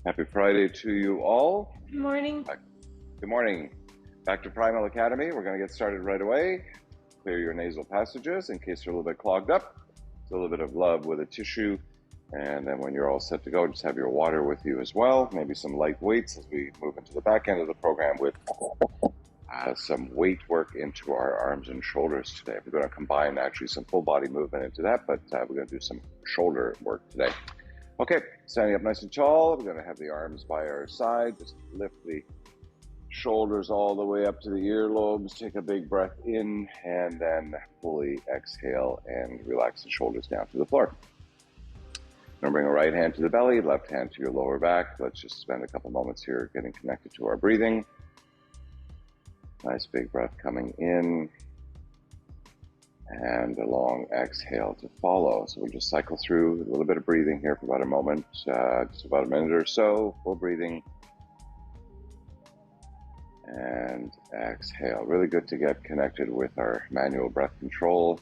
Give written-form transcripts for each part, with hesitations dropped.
Happy Friday to you all. Good morning. Good morning. Back to Primal Academy. We're going to get started right away. Clear your nasal passages in case they're a little bit clogged up. It's a little bit of love with a tissue. And then when you're all set to go, just have your water with you as well. Maybe some light weights as we move into the back end of the program with some weight work into our arms and shoulders today. We're going to combine actually some full body movement into that, but we're going to do some shoulder work today. Okay, standing up nice and tall. We're going to have the arms by our side. Just lift the shoulders all the way up to the earlobes. Take a big breath in and then fully exhale and relax the shoulders down to the floor. Now bring a right hand to the belly, left hand to your lower back. Let's just spend a couple moments here getting connected to our breathing. Nice big breath coming in and a long exhale to follow. So we'll just cycle through a little bit of breathing here for about a moment, just about a minute or so, full breathing. And exhale. Really good to get connected with our manual breath control.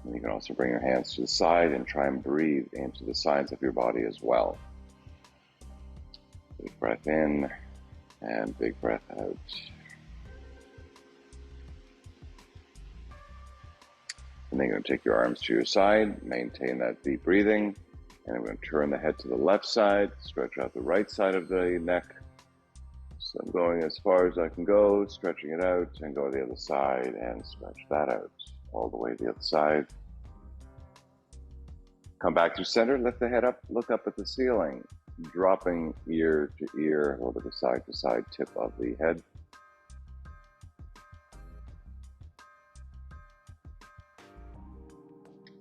And you can also bring your hands to the side and try and breathe into the sides of your body as well. Big breath in and big breath out. And then you're going to take your arms to your side, maintain that deep breathing. And I'm going to turn the head to the left side, stretch out the right side of the neck. So I'm going as far as I can go, stretching it out, and go to the other side and stretch that out all the way to the other side. Come back to center, lift the head up, look up at the ceiling, dropping ear to ear, a little bit of side to side tip of the head.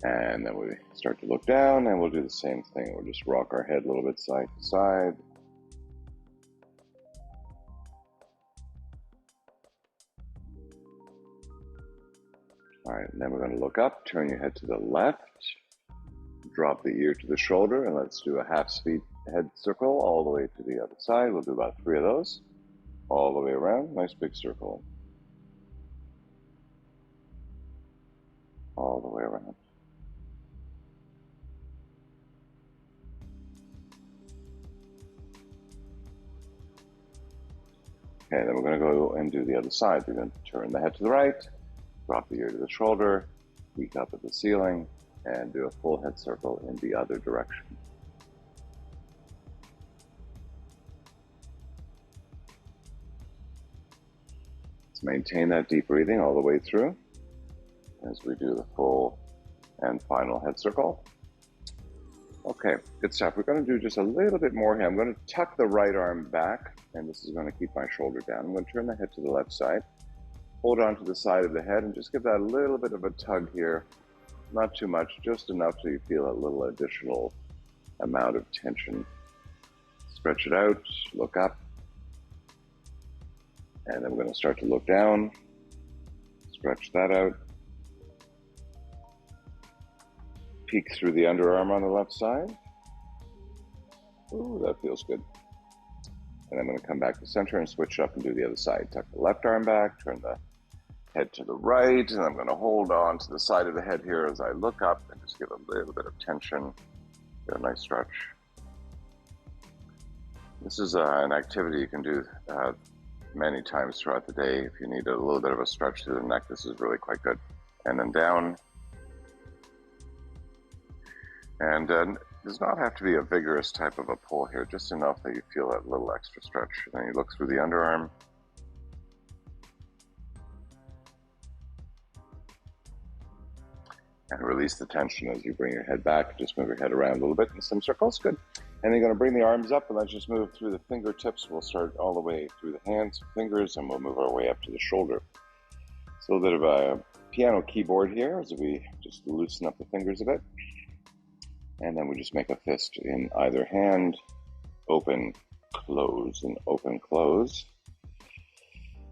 And then we start to look down, and we'll do the same thing. We'll just rock our head a little bit side to side. All right, and then we're going to look up, turn your head to the left, drop the ear to the shoulder, and let's do a half-speed head circle all the way to the other side. We'll do about 3 of those, all the way around. Nice big circle. All the way around. Okay, then we're going to go and do the other side. We're going to turn the head to the right, drop the ear to the shoulder, peek up at the ceiling, and do a full head circle in the other direction. Let's maintain that deep breathing all the way through as we do the full and final head circle. Okay, good stuff. We're going to do just a little bit more here. I'm going to tuck the right arm back, and this is going to keep my shoulder down. I'm going to turn the head to the left side, hold on to the side of the head, and just give that a little bit of a tug here. Not too much, just enough so you feel a little additional amount of tension. Stretch it out, look up, and then we're going to start to look down. Stretch that out. Peek through the underarm on the left side. Ooh, that feels good. And I'm going to come back to center and switch up and do the other side. Tuck the left arm back, turn the head to the right, and I'm going to hold on to the side of the head here as I look up and just give a little bit of tension. Get a nice stretch. This is an activity you can do many times throughout the day. If you need a little bit of a stretch through the neck, this is really quite good. And then down. And does not have to be a vigorous type of a pull here, just enough that you feel that little extra stretch. And then you look through the underarm. And release the tension as you bring your head back. Just move your head around a little bit in some circles. Good. And then you're going to bring the arms up, and let's just move through the fingertips. We'll start all the way through the hands, fingers, and we'll move our way up to the shoulder. It's a little bit of a piano keyboard here as we just loosen up the fingers a bit. And then we just make a fist in either hand. Open, close, and open, close.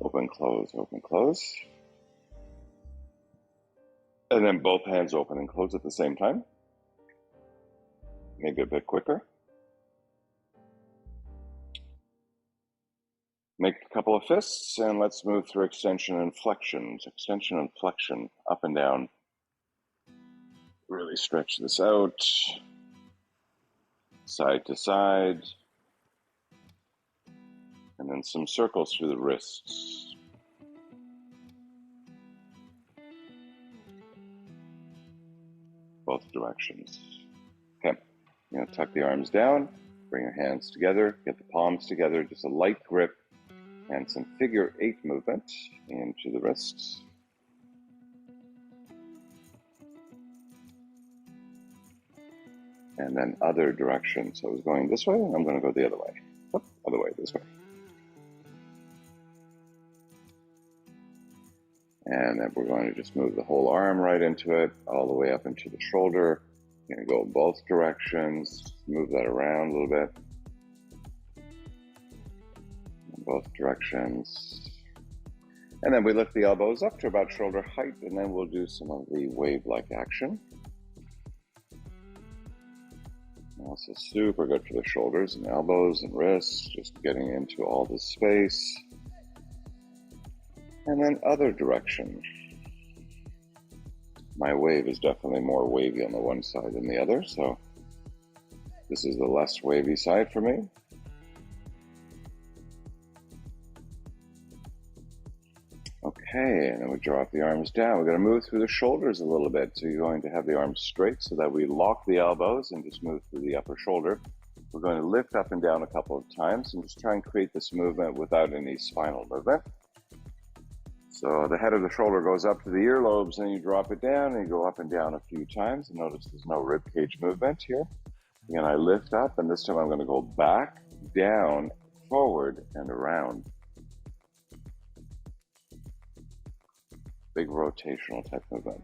Open, close, open, close. And then both hands open and close at the same time. Maybe a bit quicker. Make a couple of fists, and let's move through extension and flexions. Extension and flexion, up and down. Really stretch this out. side to side, and then some circles through the wrists. Both directions. Okay, you're going to tuck the arms down, bring your hands together, get the palms together, just a light grip, and some figure 8 movement into the wrists. And then other direction. So I was going this way, and I'm going to go the other way. Whoop, other way, this way. And then we're going to just move the whole arm right into it, all the way up into the shoulder. You're going to go both directions, move that around a little bit. In both directions. And then we lift the elbows up to about shoulder height, and then we'll do some of the wave-like action. Also super good for the shoulders and elbows and wrists, just getting into all this space. And then other direction. My wave is definitely more wavy on the one side than the other, so this is the less wavy side for me. Okay, and then we drop the arms down. We're going to move through the shoulders a little bit. So you're going to have the arms straight so that we lock the elbows and just move through the upper shoulder. We're going to lift up and down a couple of times and just try and create this movement without any spinal movement. So the head of the shoulder goes up to the earlobes, and you drop it down and you go up and down a few times. And notice there's no rib cage movement here. Again, I lift up, and this time I'm going to go back, down, forward, and around. Big rotational type movement.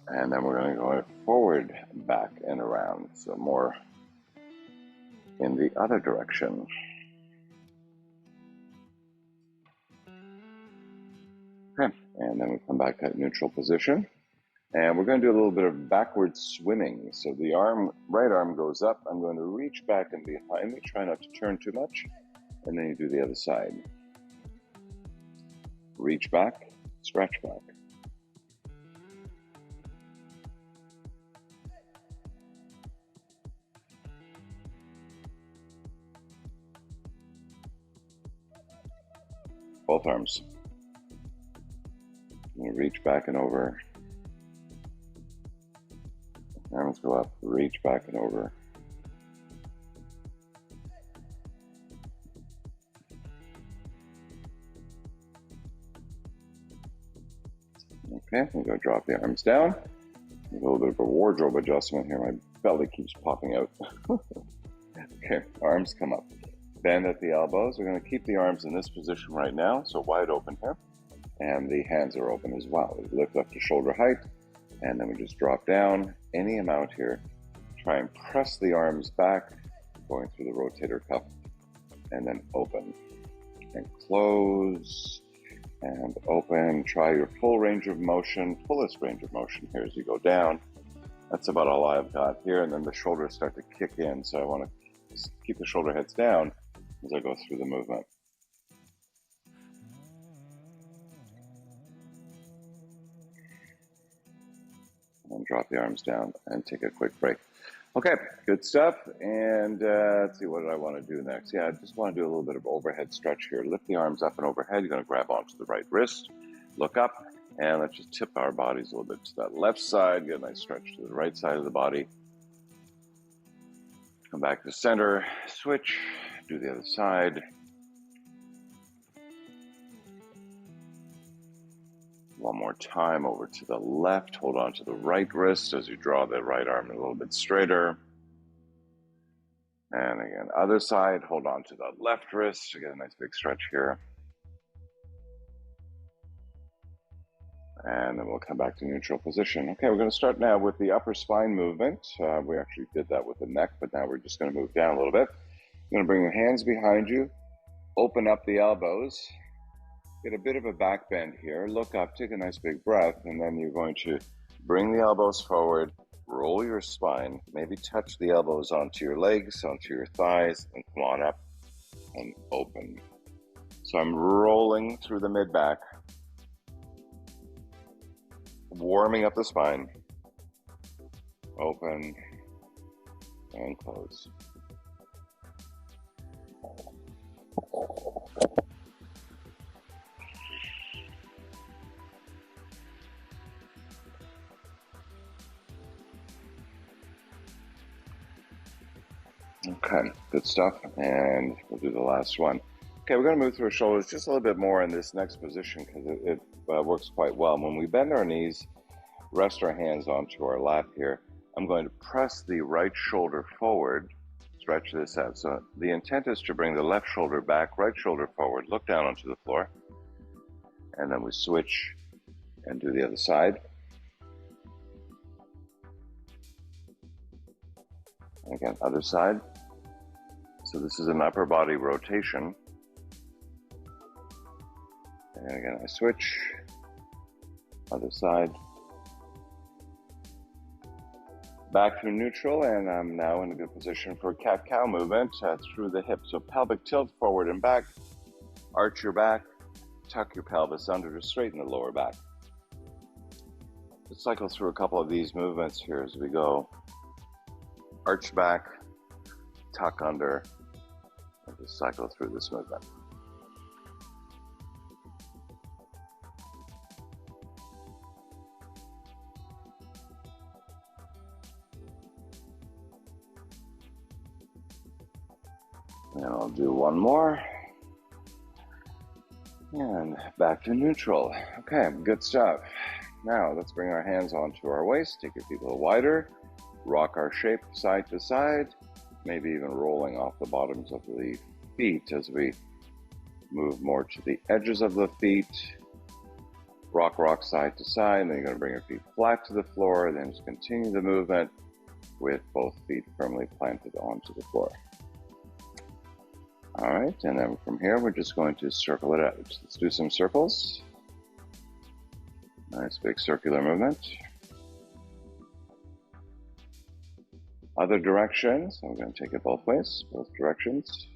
And then we're going to go forward, back, and around. So more in the other direction. Okay, and then we come back to neutral position. And we're going to do a little bit of backward swimming. So the right arm goes up. I'm going to reach back and behind me. Try not to turn too much. And then you do the other side. Reach back, stretch back. Both arms. You reach back and over. Arms go up, reach back and over. Okay, we go drop the arms down. A little bit of a wardrobe adjustment here. My belly keeps popping out. Okay, arms come up. Bend at the elbows. We're going to keep the arms in this position right now, so wide open here. And the hands are open as well. We lift up to shoulder height, and then we just drop down any amount here. Try and press the arms back, going through the rotator cuff, and then open. And close, and open. Try your full range of motion, fullest range of motion here as you go down. That's about all I've got here, and then the shoulders start to kick in, so I want to keep the shoulder heads down as I go through the movement. And drop the arms down and take a quick break. Okay, good stuff. And let's see, what do I want to do next? Yeah, I just want to do a little bit of overhead stretch here. Lift the arms up and overhead. You're going to grab onto the right wrist, look up, and let's just tip our bodies a little bit to that left side. Get a nice stretch to the right side of the body. Come back to center, switch, do the other side. One more time over to the left. Hold on to the right wrist as you draw the right arm a little bit straighter. And again, other side. Hold on to the left wrist to get a nice big stretch here. And then we'll come back to neutral position. Okay, we're going to start now with the upper spine movement. We actually did that with the neck, but now we're just going to move down a little bit. You're going to bring your hands behind you. Open up the elbows. Get a bit of a back bend here. Look up, take a nice big breath, and then you're going to bring the elbows forward, roll your spine, maybe touch the elbows onto your legs, onto your thighs, and come on up and open. So I'm rolling through the mid-back, warming up the spine, open and close. Okay, good stuff. And we'll do the last one. Okay, we're going to move through our shoulders just a little bit more in this next position because it works quite well. When we bend our knees, rest our hands onto our lap here, I'm going to press the right shoulder forward, stretch this out. So the intent is to bring the left shoulder back, right shoulder forward, look down onto the floor, and then we switch and do the other side. And again, other side. So this is an upper body rotation. And again, I switch, other side. Back to neutral, and I'm now in a good position for cat-cow movement through the hips. So pelvic tilt forward and back, arch your back, tuck your pelvis under to straighten the lower back. Let's cycle through a couple of these movements here as we go. Arch back, tuck under, and just cycle through this movement. And I'll do one more. And back to neutral. Okay, good stuff. Now let's bring our hands onto our waist, take your feet a little wider, rock our shape side to side, maybe even rolling off the bottoms of the feet as we move more to the edges of the feet. Rock side to side, and then you're going to bring your feet flat to the floor, then just continue the movement with both feet firmly planted onto the floor. All right, and then from here, we're just going to circle it out. Let's do some circles. Nice big circular movement. Other directions, I'm going to take it both ways, both directions.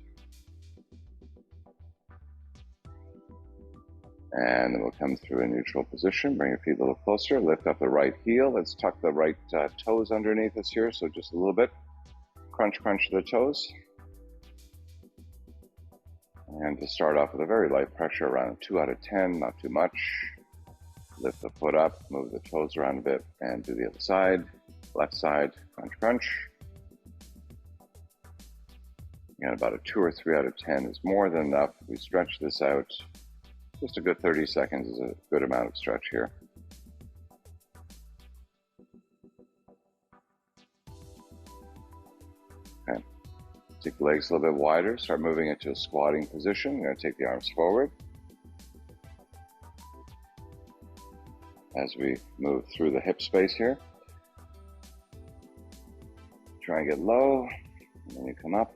And then we'll come through a neutral position, bring your feet a little closer, lift up the right heel. Let's tuck the right toes underneath us here, so just a little bit. Crunch the toes. And to start off with a very light pressure, around 2 out of 10, not too much. Lift the foot up, move the toes around a bit, and do the other side. Left side, crunch. And about a 2 or 3 out of 10 is more than enough. We stretch this out. Just a good 30 seconds is a good amount of stretch here. Okay. Take the legs a little bit wider. Start moving into a squatting position. You're going to take the arms forward. As we move through the hip space here. Try and get low, and then you come up.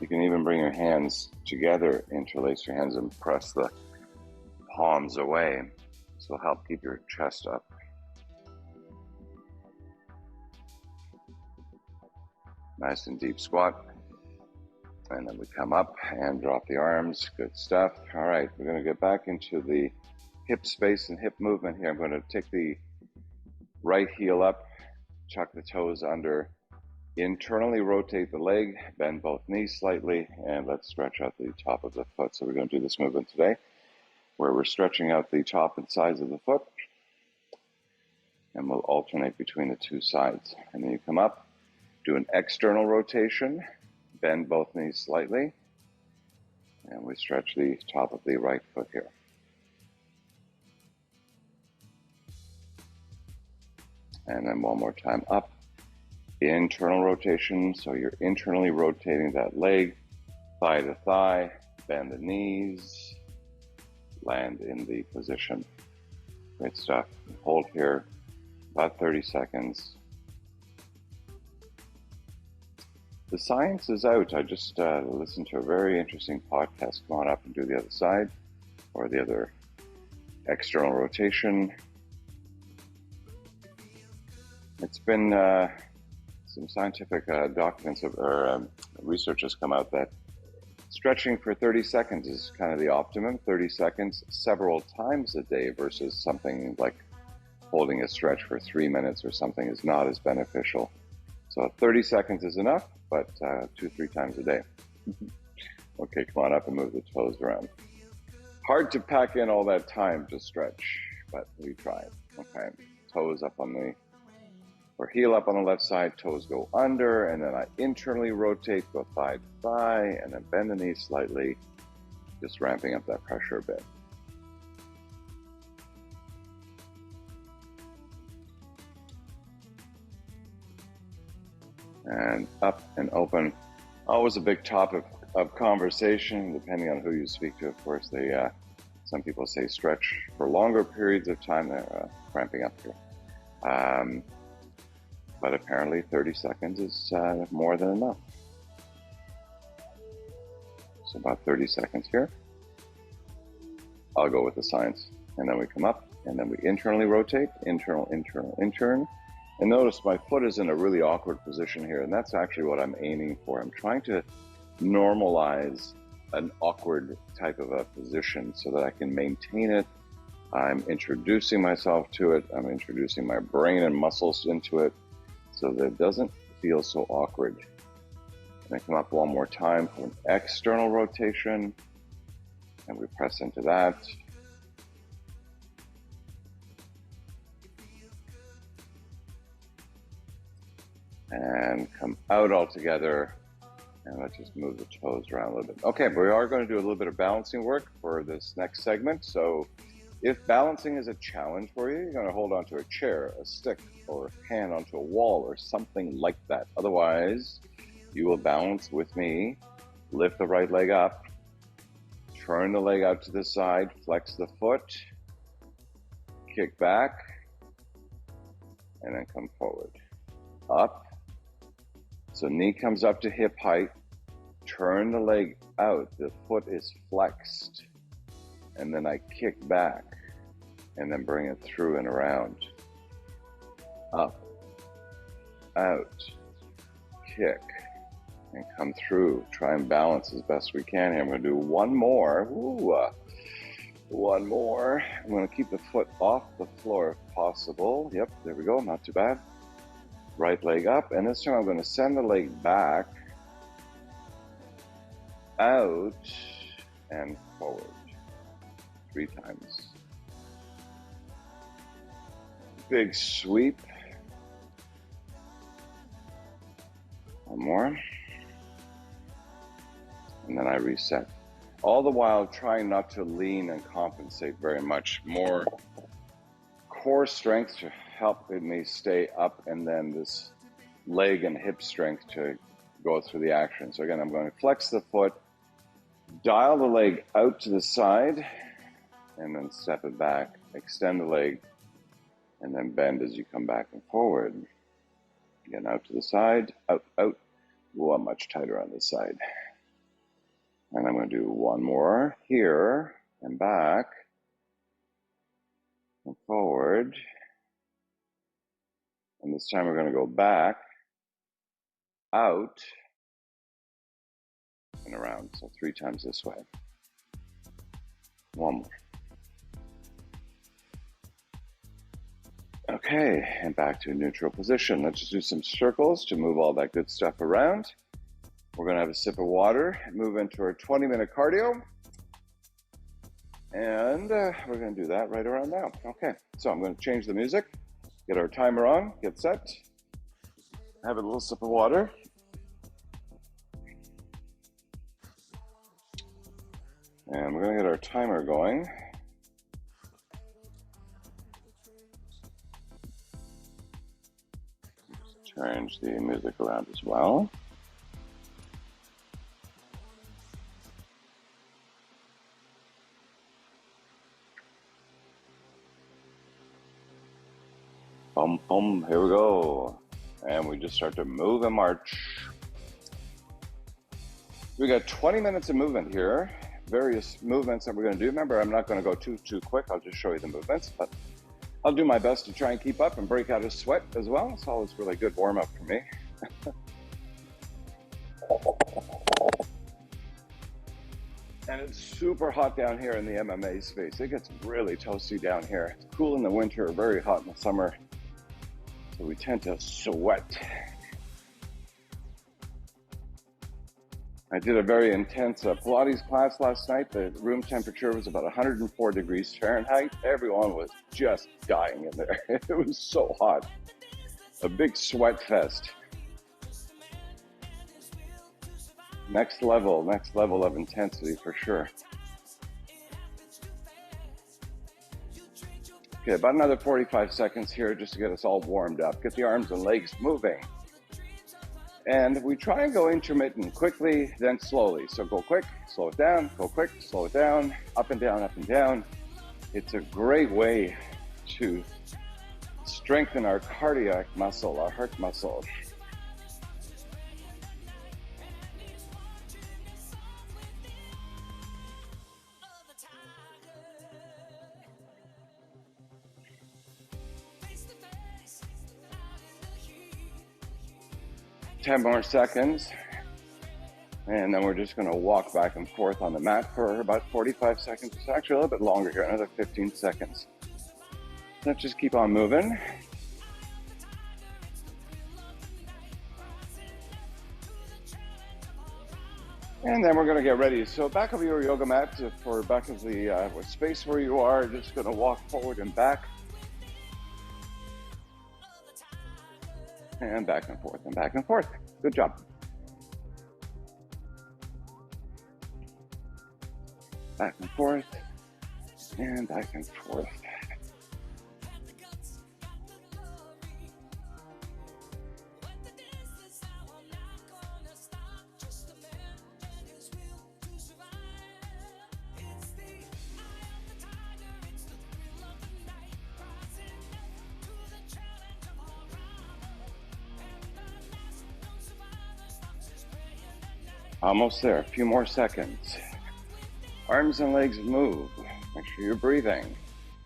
You can even bring your hands together, interlace your hands and press the palms away. This will help keep your chest up. Nice and deep squat. And then we come up and drop the arms. Good stuff. All right, we're going to get back into the hip space and hip movement here. I'm going to take the right heel up, tuck the toes under, internally rotate the leg, bend both knees slightly, and let's stretch out the top of the foot. So we're going to do this movement today where we're stretching out the top and sides of the foot, and we'll alternate between the two sides. And then you come up, do an external rotation, bend both knees slightly, and we stretch the top of the right foot here. And then one more time up, internal rotation. So you're internally rotating that leg, thigh to thigh, bend the knees, land in the position. Great stuff. Hold here about 30 seconds. The science is out. I just listened to a very interesting podcast. Come on up and do the other side, or the other external rotation. It's been some scientific documents or research has come out that stretching for 30 seconds is kind of the optimum. 30 seconds several times a day versus something like holding a stretch for 3 minutes or something is not as beneficial. So 30 seconds is enough, but 2-3 times a day. Okay, come on up and move the toes around. Hard to pack in all that time to stretch, but we tried. Okay, toes up on the, or heel up on the left side, toes go under, and then I internally rotate, go thigh to thigh, and then bend the knee slightly, just ramping up that pressure a bit. And up and open. Always a big topic of conversation, depending on who you speak to. Of course, some people say stretch for longer periods of time. They're ramping up here. But apparently 30 seconds is more than enough. So about 30 seconds here. I'll go with the science. And then we come up, and then we internally rotate, internal, internal, intern. And notice my foot is in a really awkward position here, and that's actually what I'm aiming for. I'm trying to normalize an awkward type of a position so that I can maintain it. I'm introducing myself to it. I'm introducing my brain and muscles into it so that it doesn't feel so awkward. And I come up one more time for an external rotation, and we press into that. And come out all together, and let's just move the toes around a little bit. Okay, but we are going to do a little bit of balancing work for this next segment. So if balancing is a challenge for you, you're going to hold onto a chair, a stick, or a hand onto a wall or something like that. Otherwise, you will balance with me, lift the right leg up, turn the leg out to the side, flex the foot, kick back, and then come forward. Up. So knee comes up to hip height, turn the leg out, the foot is flexed, and then I kick back, and then bring it through and around. Up, out, kick, and come through. Try and balance as best we can here. I'm going to do one more. One more. I'm going to keep the foot off the floor if possible. Yep, there we go, not too bad. Right leg up, and this time I'm going to send the leg back, out, and forward 3 times. Big sweep. One more. And then I reset. All the while trying not to lean and compensate very much. More core strength to help me stay up, and then this leg and hip strength to go through the action. So again, I'm going to flex the foot, dial the leg out to the side, and then step it back, extend the leg, and then bend as you come back and forward. Again, out to the side, out, out. Whoa, much tighter on this side. And I'm going to do one more here and back and forward. And this time we're going to go back, out, and around. So 3 times this way. One more. Okay, and back to a neutral position. Let's just do some circles to move all that good stuff around. We're going to have a sip of water, move into our 20-minute cardio. And we're going to do that right around now. Okay, so I'm going to change the music. Get our timer on, get set, have a little sip of water. And we're going to get our timer going. Just change the music around as well. Boom, boom, here we go. And we just start to move and march. We got 20 minutes of movement here. Various movements that we're going to do. Remember, I'm not going to go too quick. I'll just show you the movements, but I'll do my best to try and keep up and break out a sweat as well. It's always really good warm up for me. And it's super hot down here in the MMA space. It gets really toasty down here. It's cool in the winter, very hot in the summer. So we tend to sweat. I did a very intense Pilates class last night. The room temperature was about 104 degrees Fahrenheit. Everyone was just dying in there. It was so hot. A big sweat fest. Next level of intensity for sure. Okay, about another 45 seconds here just to get us all warmed up. Get the arms and legs moving. And we try and go intermittent, quickly, then slowly. So go quick, slow it down, go quick, slow it down, up and down, up and down. It's a great way to strengthen our cardiac muscle, our heart muscle. 10 more seconds, and then we're just going to walk back and forth on the mat for about 45 seconds. It's actually a little bit longer here, another 15 seconds. Let's just keep on moving. And then we're going to get ready. So back of your yoga mat, for back of the space where you are, just going to walk forward and back. And back and forth and back and forth. Good job. Back and forth and back and forth. Almost there, a few more seconds. Arms and legs move. Make sure you're breathing.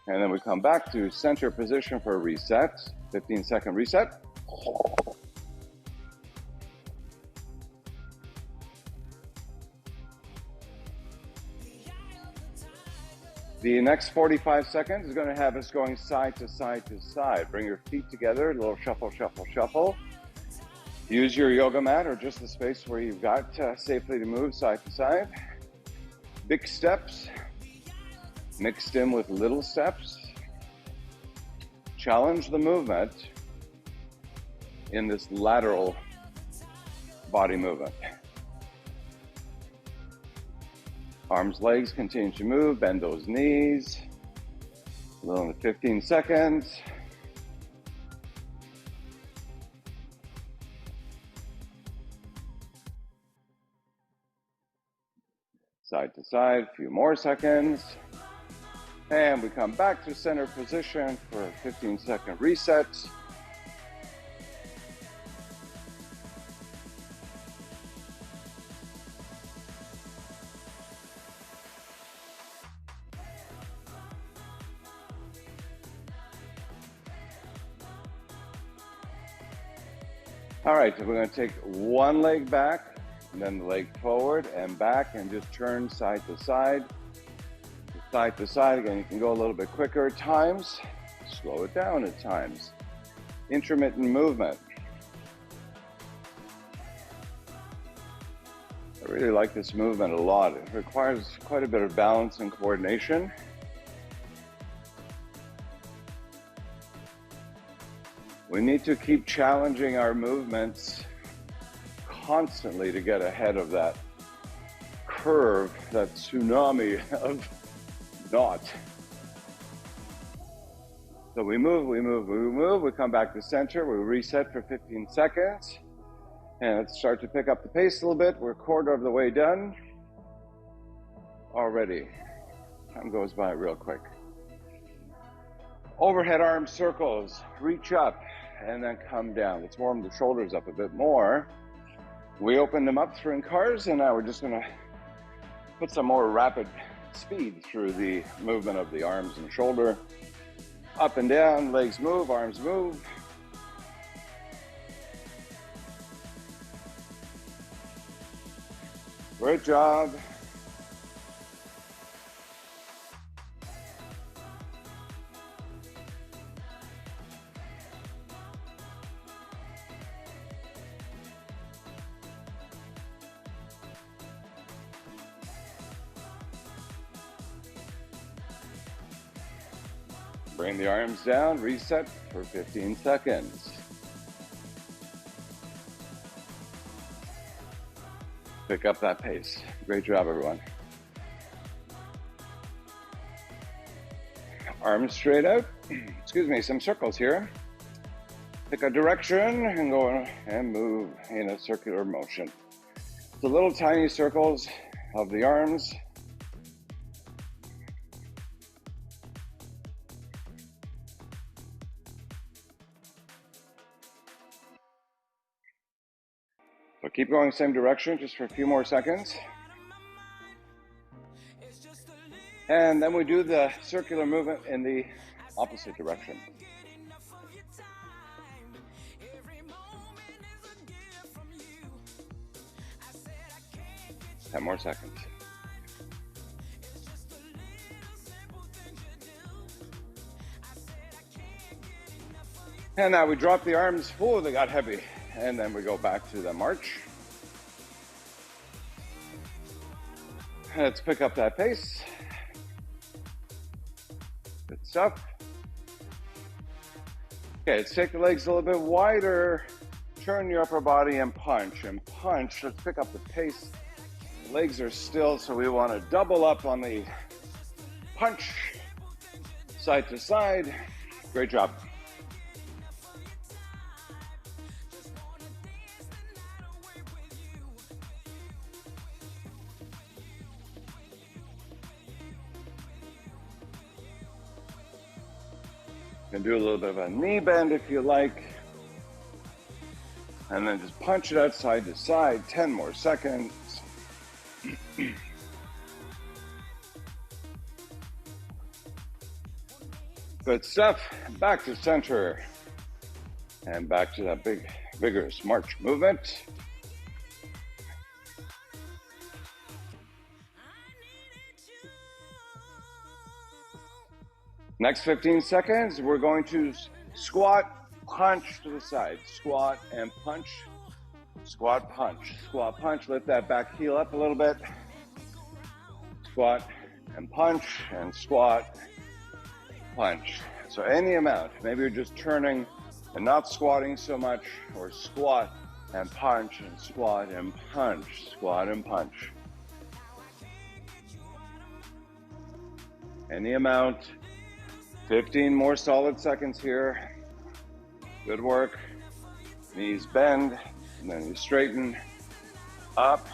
And then we come back to center position for a reset. 15-second reset. The next 45 seconds is going to have us going side to side to side. Bring your feet together, a little shuffle, shuffle, shuffle. Use your yoga mat or just the space where you've got safely to move side to side. Big steps mixed in with little steps. Challenge the movement in this lateral body movement. Arms, legs continue to move. Bend those knees. A little under 15 seconds. Side to side, a few more seconds. And we come back to center position for a 15-second reset. All right, so we're going to take one leg back, and then the leg forward and back, and just turn side to side. Side to side. Again, you can go a little bit quicker at times, slow it down at times. Intermittent movement. I really like this movement a lot. It requires quite a bit of balance and coordination. We need to keep challenging our movements constantly to get ahead of that curve, that tsunami of not. So we move, we move, we move, we come back to center, we reset for 15 seconds, and let's start to pick up the pace a little bit. We're a quarter of the way done already. Time goes by real quick. Overhead arm circles, reach up and then come down. Let's warm the shoulders up a bit more. We opened them up through in cars, and now we're just gonna put some more rapid speed through the movement of the arms and shoulder. Up and down, legs move, arms move. Great job. Bring the arms down, reset for 15 seconds. Pick up that pace. Great job, everyone. Arms straight out. Excuse me, some circles here. Pick a direction and go and move in a circular motion. The little tiny circles of the arms. So keep going same direction just for a few more seconds. And then we do the circular movement in the opposite direction. 10 more seconds. And now we drop the arms. Oh, they got heavy. And then we go back to the march. Let's pick up that pace. Good stuff. Okay, let's take the legs a little bit wider. Turn your upper body and punch and punch. Let's pick up the pace. The legs are still, so we want to double up on the punch. Side to side. Great job. You can do a little bit of a knee bend if you like. And then just punch it out side to side, 10 more seconds. Good stuff. Back to center. And back to that big, vigorous march movement. Next 15 seconds, we're going to squat, punch to the side. Squat and punch. Squat, punch. Squat, punch. Lift that back heel up a little bit. Squat and punch, and squat, punch. So any amount. Maybe you're just turning and not squatting so much, or squat and punch, and squat and punch. Squat and punch. Any amount. 15 more solid seconds here. Good work. Knees bend, and then you straighten up.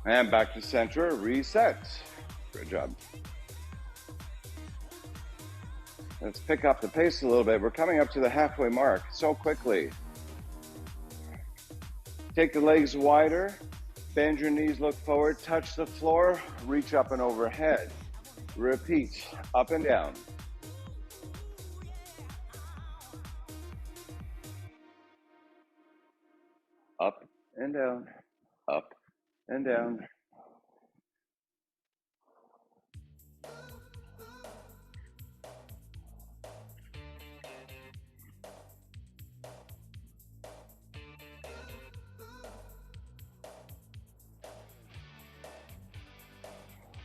And back to center, reset. Good job. Let's pick up the pace a little bit. We're coming up to the halfway mark so quickly. Take the legs wider, bend your knees, look forward, touch the floor, reach up and overhead. Repeat, up and down. Up and down, up and down.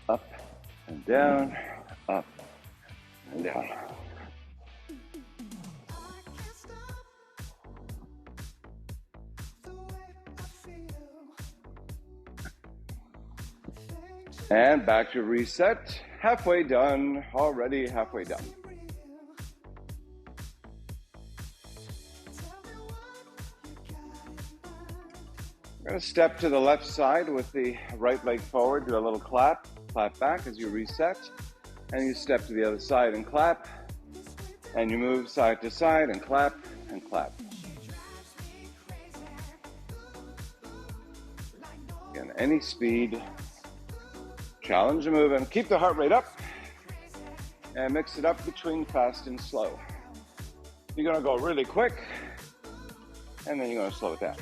Up and down, up and down. And back to reset. Halfway done, already halfway done. We're going to step to the left side with the right leg forward, do a little clap. Clap back as you reset, and you step to the other side and clap, and you move side to side and clap and clap. Again, any speed, challenge the movement. Keep the heart rate up, and mix it up between fast and slow. You're gonna go really quick, and then you're gonna slow it down.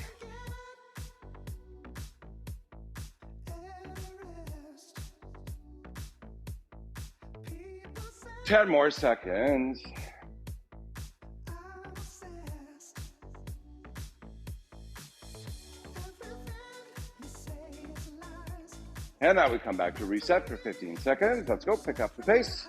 10 more seconds. And now we come back to reset for 15 seconds. Let's go, pick up the pace.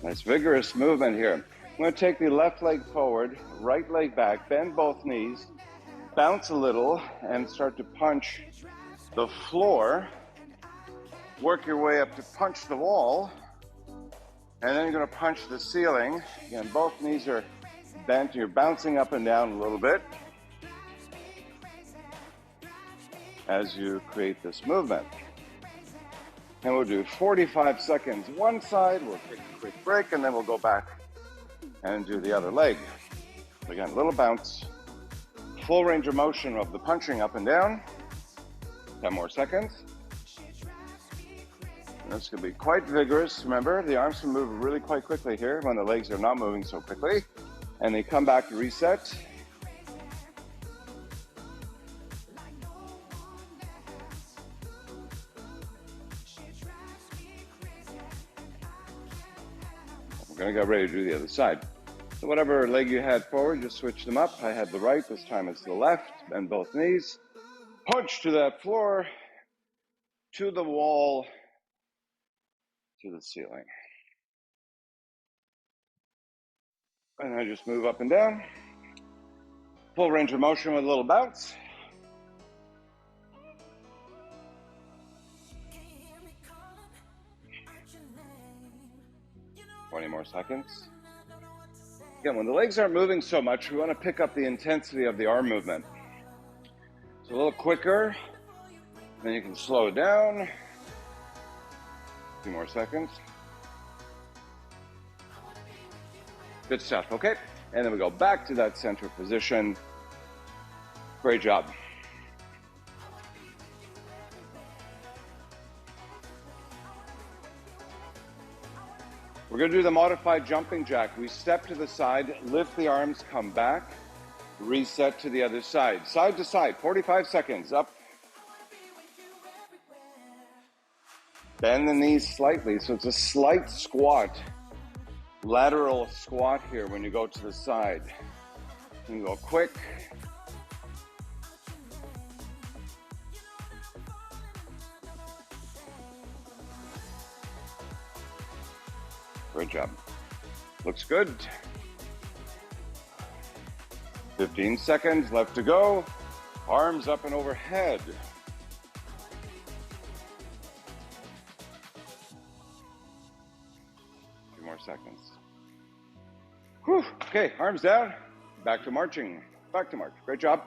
Nice vigorous movement here. I'm going to take the left leg forward, right leg back, bend both knees, bounce a little, and start to punch the floor. Work your way up to punch the wall, and then you're going to punch the ceiling. Again, both knees are bent. You're bouncing up and down a little bit as you create this movement. And we'll do 45 seconds one side, we'll take a quick break, and then we'll go back and do the other leg. Again, a little bounce, full range of motion of the punching up and down. 10 more seconds. And this can be quite vigorous. Remember, the arms can move really quite quickly here when the legs are not moving so quickly. And they come back to reset. We're going to get ready to do the other side. So whatever leg you had forward, just switch them up. I had the right, this time it's the left, bend both knees. Punch to that floor, to the wall, to the ceiling. And I just move up and down. Full range of motion with a little bounce. Twenty more seconds. Again, when the legs aren't moving so much, we want to pick up the intensity of the arm movement. So a little quicker, then you can slow it down. A few more seconds. Good stuff, okay? And then we go back to that center position. Great job. We're going to do the modified jumping jack. We step to the side, lift the arms, come back, reset to the other side. Side to side, 45 seconds, up. Bend the knees slightly, so it's a slight squat. Lateral squat here when you go to the side. You can go quick. Great job. Looks good. 15 seconds left to go. Arms up and overhead. A few more seconds. Whew. Okay, arms down. Back to marching. Back to march. Great job.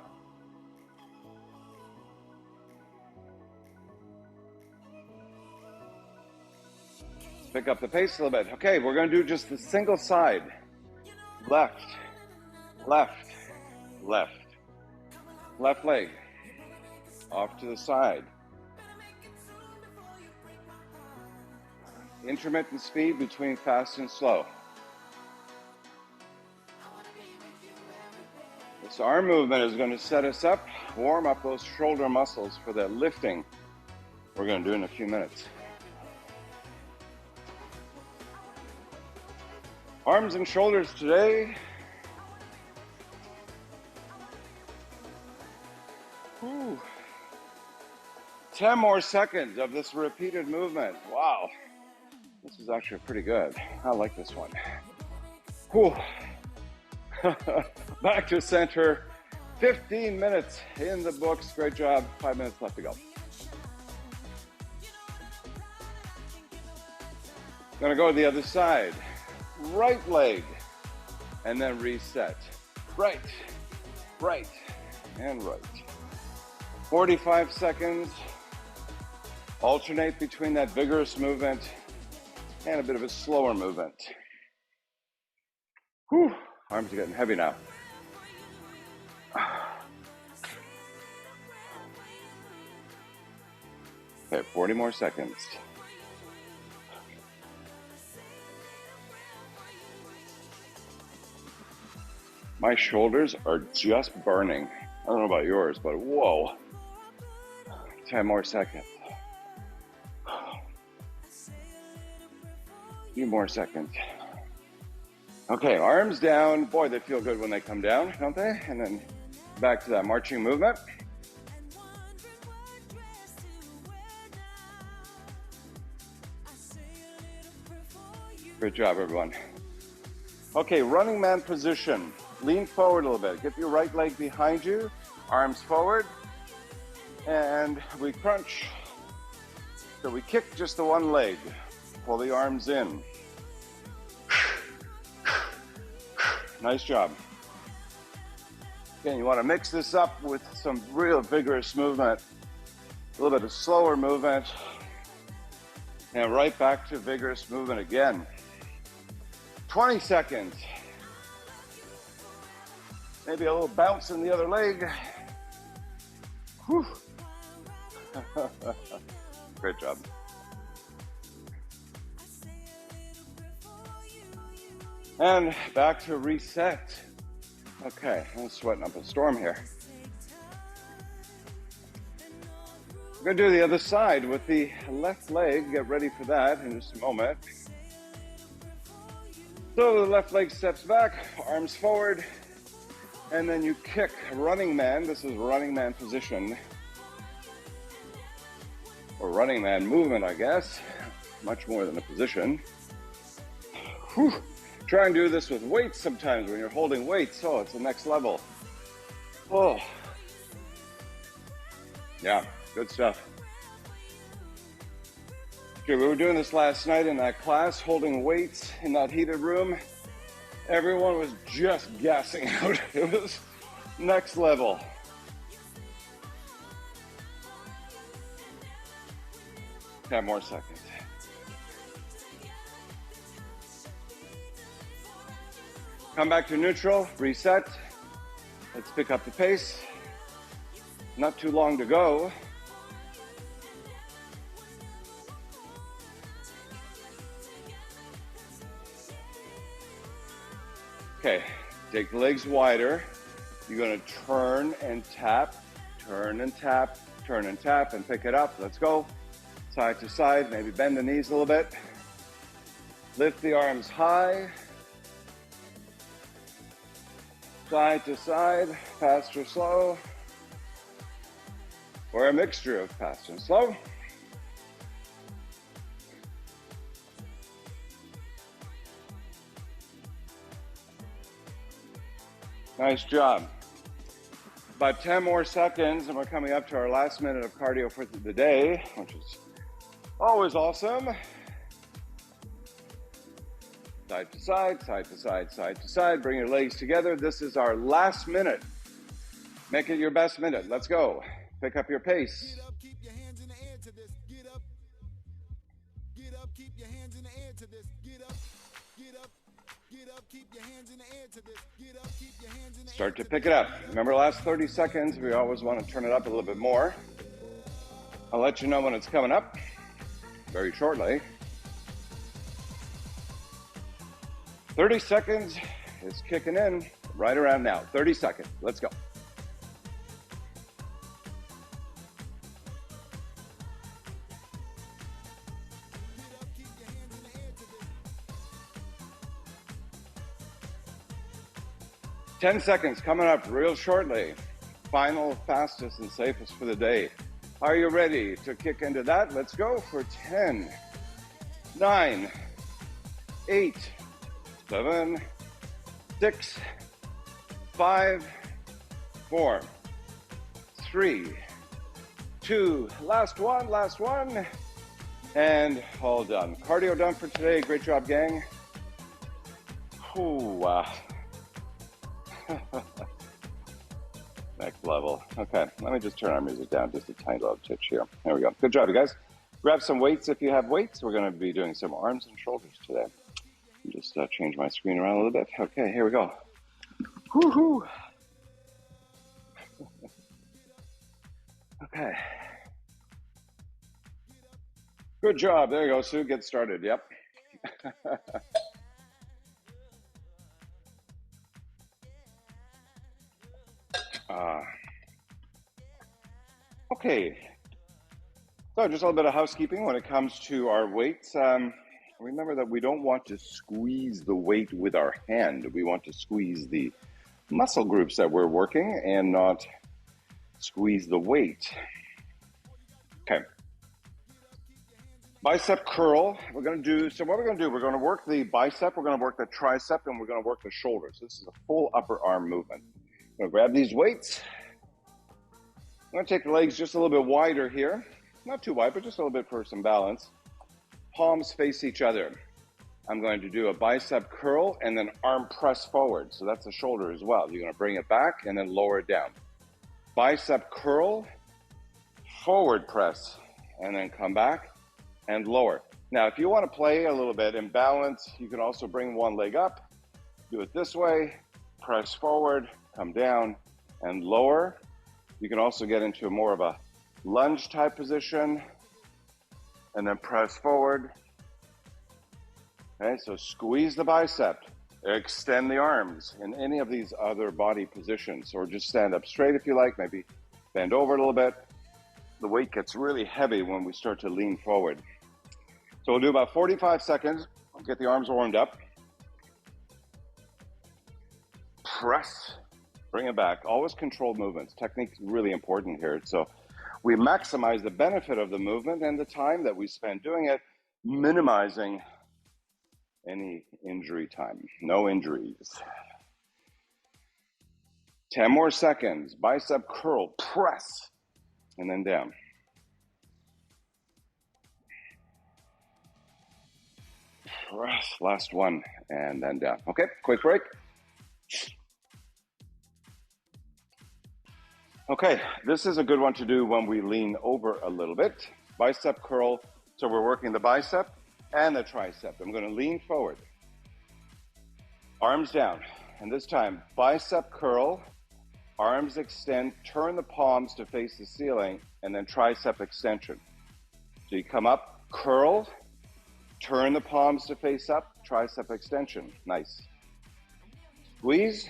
Pick up the pace a little bit. Okay, we're going to do just the single side. Left, left, left. Left leg. Off to the side. Intermittent speed between fast and slow. This arm movement is going to set us up, warm up those shoulder muscles for the lifting we're going to do in a few minutes. Arms and shoulders today. Whew. 10 more seconds of this repeated movement. Wow. This is actually pretty good. I like this one. Whew. Back to center. 15 minutes in the books. Great job. 5 minutes left to go. Gonna go to the other side. Right leg, and then reset. Right, right, and right. 45 seconds. Alternate between that vigorous movement and a bit of a slower movement. Whew, arms are getting heavy now. Okay, 40 more seconds. My shoulders are just burning. I don't know about yours, but whoa. 10 more seconds. A few more seconds. Okay, arms down. Boy, they feel good when they come down, don't they? And then back to that marching movement. Great job, everyone. Okay, running man position. Lean forward a little bit. Get your right leg behind you, arms forward, and we crunch. So we kick just the one leg. Pull the arms in. Nice job. Again, you want to mix this up with some real vigorous movement, a little bit of slower movement, and right back to vigorous movement again. 20 seconds. Maybe a little bounce in the other leg. Whew. Great job. And back to reset. Okay, I'm sweating up a storm here. We're going to do the other side with the left leg. Get ready for that in just a moment. So the left leg steps back, arms forward, and then you kick running man. This is running man position. Or running man movement, I guess. Much more than a position. Whew. Try and do this with weights sometimes when you're holding weights. Oh, it's the next level. Oh. Yeah, good stuff. Okay, we were doing this last night in that class, holding weights in that heated room. Everyone was just gassing out. It was next level. Ten more seconds. Come back to neutral, reset. Let's pick up the pace. Not too long to go. Okay, take the legs wider. You're gonna turn and tap, turn and tap, turn and tap, and pick it up. Let's go. Side to side, maybe bend the knees a little bit. Lift the arms high. Side to side, fast or slow. Or a mixture of fast and slow. Nice job. About 10 more seconds and we're coming up to our last minute of cardio for the day, which is always awesome. Side to side, side to side, side to side. Bring your legs together. This is our last minute. Make it your best minute. Let's go. Pick up your pace. Get up, keep your hands in the air to this. Get up. Get up, keep your hands in the air to this. Get up. Get up. Get up, keep your hands in the air to this. Get up, keep your hands in the air. Start to pick it up. Remember, last 30 seconds, we always want to turn it up a little bit more. I'll let you know when it's coming up very shortly. 30 seconds is kicking in right around now. 30 seconds. Let's go. Get up, keep your hands in the air to this. 10 seconds coming up real shortly. Final, fastest, and safest for the day. Are you ready to kick into that? Let's go for 10, 9, 8, 7, 6, 5, 4, 3, 2, last one, and all done. Cardio done for today. Great job, gang. Ooh, next level. Okay, let me just turn our music down just a tiny little touch here. There we go. Good job, you guys. Grab some weights if you have weights. We're going to be doing some arms and shoulders today. Just change my screen around a little bit. Okay, here we go. Woohoo! Okay. Good job. There you go, Sue. Get started. Yep. uh, okay. So just a little bit of housekeeping when it comes to our weights. Remember that we don't want to squeeze the weight with our hand. We want to squeeze the muscle groups that we're working and not squeeze the weight. Okay. Bicep curl. We're going to do, so what we're going to do, we're going to work the bicep, we're going to work the tricep, and we're going to work the shoulders. This is a full upper arm movement. I'm going to grab these weights. I'm going to take the legs just a little bit wider here. Not too wide, but just a little bit for some balance. Palms face each other. I'm going to do a bicep curl and then arm press forward. So that's the shoulder as well. You're going to bring it back and then lower it down. Bicep curl, forward press, and then come back and lower. Now, if you want to play a little bit in balance, you can also bring one leg up, do it this way, press forward, come down, and lower. You can also get into more of a lunge type position, and then press forward. Okay, so squeeze the bicep, extend the arms in any of these other body positions, or just stand up straight if you like, maybe bend over a little bit. The weight gets really heavy when we start to lean forward. So we'll do about 45 seconds, get the arms warmed up. Press, bring it back, always controlled movements. Technique's really important here. So we maximize the benefit of the movement and the time that we spend doing it, minimizing any injury time. No injuries. 10 more seconds. Bicep curl, press, and then down. Press, last one, and then down. Okay, quick break. Okay, this is a good one to do when we lean over a little bit. Bicep curl, so we're working the bicep and the tricep. I'm going to lean forward. Arms down, and this time, bicep curl, arms extend, turn the palms to face the ceiling, and then tricep extension. So you come up, curl, turn the palms to face up, tricep extension. Nice. Squeeze,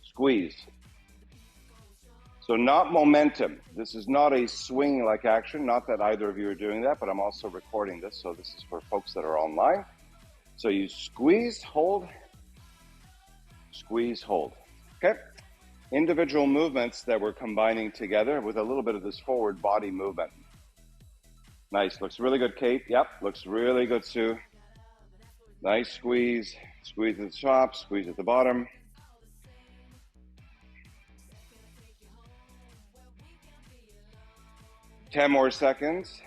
squeeze. So not momentum. This is not a swing-like action. Not that either of you are doing that, but I'm also recording this, so this is for folks that are online. So you squeeze, hold, squeeze, hold. Okay? Individual movements that we're combining together with a little bit of this forward body movement. Nice. Looks really good, Kate. Yep. Looks really good, Sue. Nice squeeze. Squeeze at the top, squeeze at the bottom. Ten more seconds.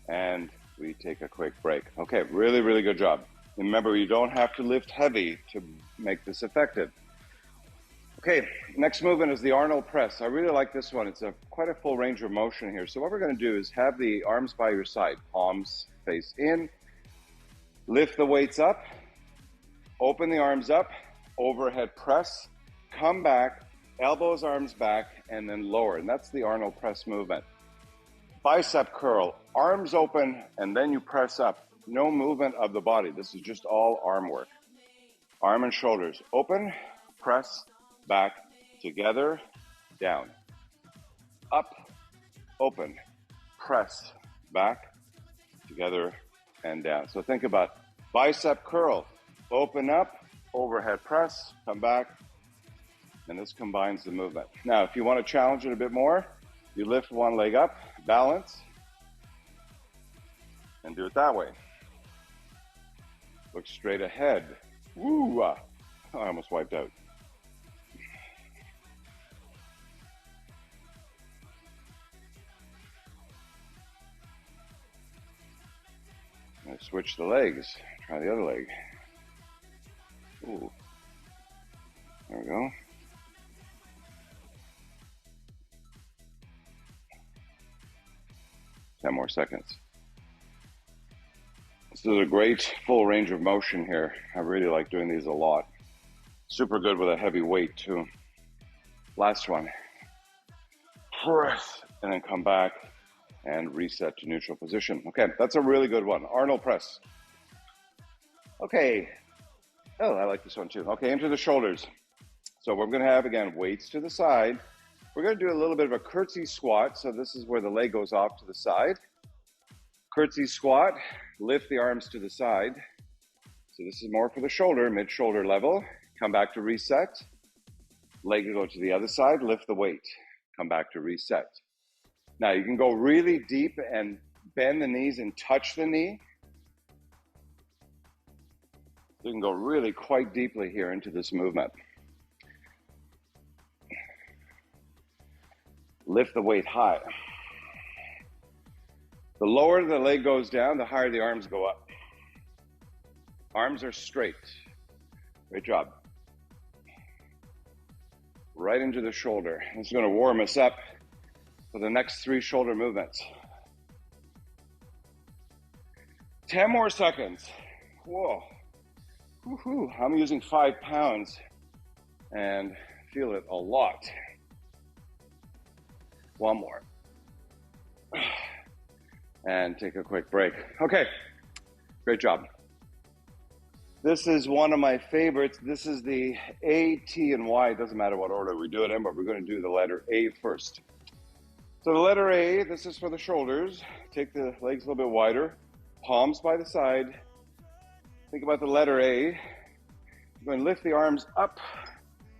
And we take a quick break. Okay, really, really good job. Remember, you don't have to lift heavy to make this effective. Okay, next movement is the Arnold press. I really like this one. It's quite a full range of motion here. So what we're going to do is have the arms by your side, palms face in, lift the weights up, open the arms up, overhead press, come back, elbows, arms back, and then lower. And that's the Arnold press movement. Bicep curl, arms open, and then you press up. No movement of the body. This is just all arm work. Arm and shoulders open, press, back, together, down. Up, open, press, back, together, and down. So think about bicep curl, open up, overhead press, come back, and this combines the movement. Now, if you want to challenge it a bit more, you lift one leg up, balance, and do it that way. Look straight ahead. Woo! I almost wiped out. I switch the legs. Try the other leg. Ooh. There we go. Ten more seconds. This is a great full range of motion here. I really like doing these a lot. Super good with a heavy weight too. Last one. Press, and then come back and reset to neutral position. Okay, that's a really good one. Arnold press. Okay. Oh, I like this one too. Okay, into the shoulders. So we're going to have, again, weights to the side. We're going to do a little bit of a curtsy squat. So this is where the leg goes off to the side. Curtsy squat, lift the arms to the side. So this is more for the shoulder, mid-shoulder level. Come back to reset. Leg go to the other side, lift the weight. Come back to reset. Now you can go really deep and bend the knees and touch the knee. You can go really quite deeply here into this movement. Lift the weight high. The lower the leg goes down, the higher the arms go up. Arms are straight. Great job. Right into the shoulder. This is going to warm us up for the next 3 shoulder movements. 10 more seconds. Whoa. Woo-hoo. I'm using 5 pounds and feel it a lot. One more. And take a quick break. Okay, great job. This is one of my favorites. This is the A, T, and Y. It doesn't matter what order we do it in, but we're going to do the letter A first. So the letter A, this is for the shoulders. Take the legs a little bit wider. Palms by the side. Think about the letter A. You're going to lift the arms up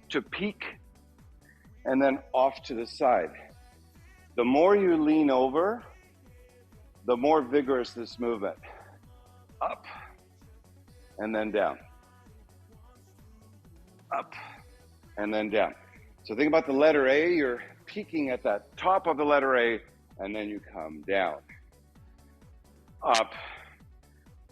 to peak and then off to the side. The more you lean over, the more vigorous this movement. Up and then down. Up and then down. So think about the letter A. You're peaking at that top of the letter A, and then you come down. Up.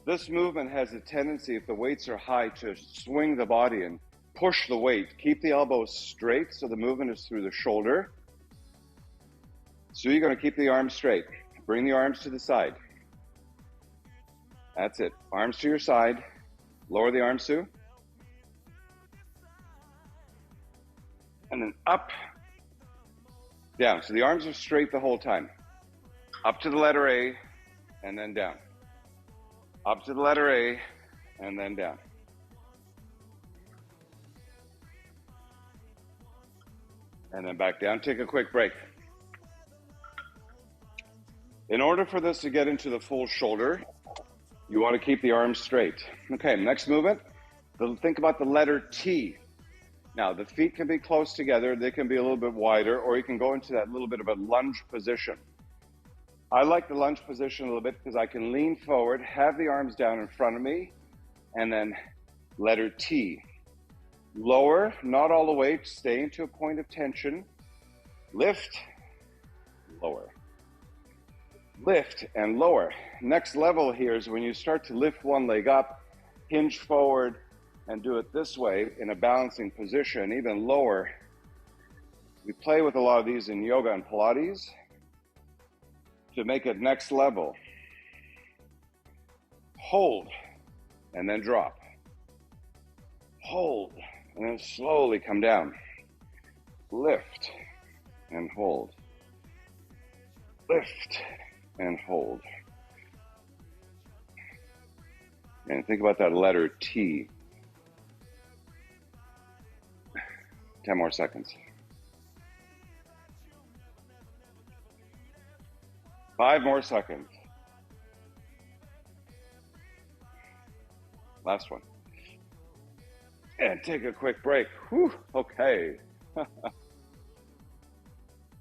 This movement has a tendency, if the weights are high, to swing the body and push the weight. Keep the elbows straight so the movement is through the shoulder. So you're going to keep the arms straight. Bring the arms to the side. That's it. Arms to your side. Lower the arms to. And then up, down. So the arms are straight the whole time. Up to the letter A, and then down. Up to the letter A, and then down. And then back down. Take a quick break. In order for this to get into the full shoulder, you want to keep the arms straight. Okay, next movement. Think about the letter T. Now, the feet can be close together. They can be a little bit wider, or you can go into that little bit of a lunge position. I like the lunge position a little bit because I can lean forward, have the arms down in front of me, and then letter T. Lower, not all the way, stay into a point of tension. Lift, lower. Lift and lower. Next level here is when you start to lift one leg up, hinge forward, and do it this way in a balancing position, even lower. We play with a lot of these in yoga and Pilates to make it next level. Hold, and then drop. Hold, and then slowly come down. Lift, and hold. Lift, and hold. And think about that letter T. 10 more seconds. 5 more seconds. Last one. And take a quick break. Whew, okay.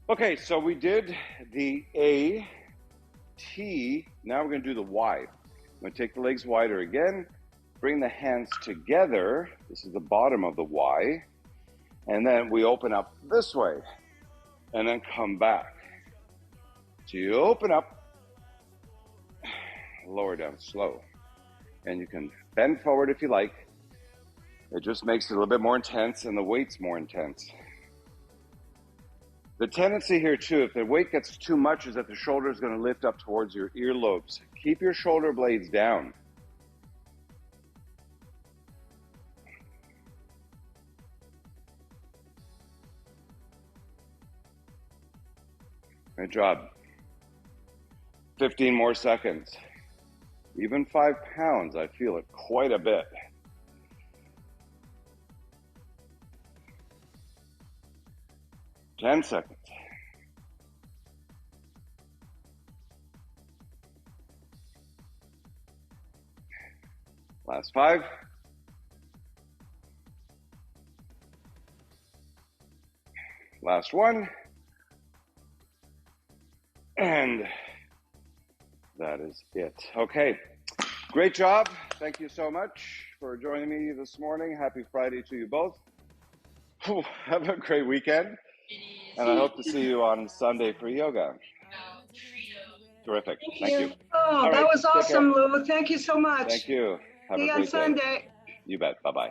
Okay, so we did the A, T. Now we're going to do the Y. I'm going to take the legs wider again. Bring the hands together. This is the bottom of the Y. And then we open up this way. And then come back. So you open up. Lower down slow. And you can bend forward if you like. It just makes it a little bit more intense and the weight's more intense. The tendency here too, if the weight gets too much, is that the shoulder is going to lift up towards your earlobes. Keep your shoulder blades down. Good job. 15 more seconds. Even 5 pounds, I feel it quite a bit. Ten seconds. Last 5. Last 1. And that is it. Okay, great job. Thank you so much for joining me this morning. Happy Friday to you both. Have a great weekend. And I hope to see you on Sunday for yoga. Terrific. Thank you. Oh, that was awesome, Lou. Thank you so much. Thank you. Have See a you on great day. Sunday. You bet. Bye-bye.